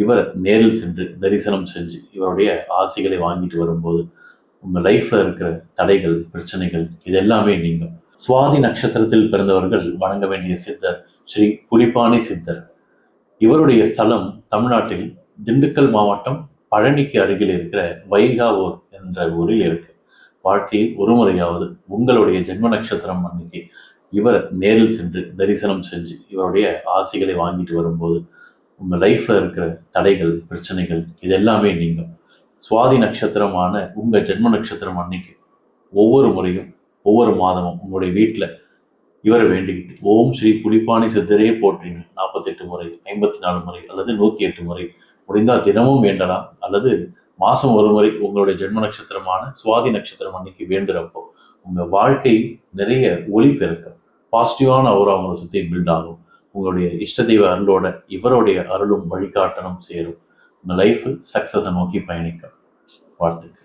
இவரை நேரில் சென்று தரிசனம் செஞ்சு இவருடைய ஆசைகளை வாங்கிட்டு வரும்போது உங்க லைஃப்ல இருக்கிற தடைகள், பிரச்சனைகள் இது எல்லாமே நீங்கும். சுவாதி நட்சத்திரத்தில் பிறந்தவர்கள் வணங்க வேண்டிய சித்தர் ஸ்ரீ புலிப்பாணி சித்தர். இவருடைய ஸ்தலம் தமிழ்நாட்டில் திண்டுக்கல் மாவட்டம் பழனிக்கு அருகில் இருக்கிற வைகாவூர் என்ற ஊரில் இருக்கு. வாழ்க்கையில் ஒரு முறையாவது உங்களுடைய ஜென்ம நட்சத்திரம் அன்னைக்கு இவர் நேரில் சென்று தரிசனம் செஞ்சு இவருடைய ஆசைகளை வாங்கிட்டு வரும்போது உங்க லைஃப்ல இருக்கிற தடைகள், பிரச்சனைகள் இது எல்லாமே நீங்கும். சுவாதி நட்சத்திரமான உங்க ஜென்ம நட்சத்திரம் அன்னைக்கு ஒவ்வொரு முறையும் ஒவ்வொரு மாதமும் உங்களுடைய வீட்டில் இவரை வேண்டிக்கிட்டு ஓம் ஸ்ரீ புலிப்பாணி சித்தரே போற்றின்னு 48 முறை, 54 முறை அல்லது 108 முறை முடிந்தால் தினமும் வேண்டலாம். அல்லது மாதம் ஒரு முறை உங்களுடைய ஜென்ம நட்சத்திரமான சுவாதி நட்சத்திரம் அன்னைக்கு வேண்டுறப்போ உங்கள் வாழ்க்கை நிறைய ஒளி பெருக்கும். பாசிட்டிவான அவுரா உங்களை சுற்றி பில்ட் ஆகும். உங்களுடைய இஷ்ட தெய்வ அருளோட இவருடைய அருளும் வழிகாட்டணும் சேரும். உங்கள் லைஃப் சக்ஸஸை நோக்கி பயணிக்கும். வாழ்த்துக்கள்.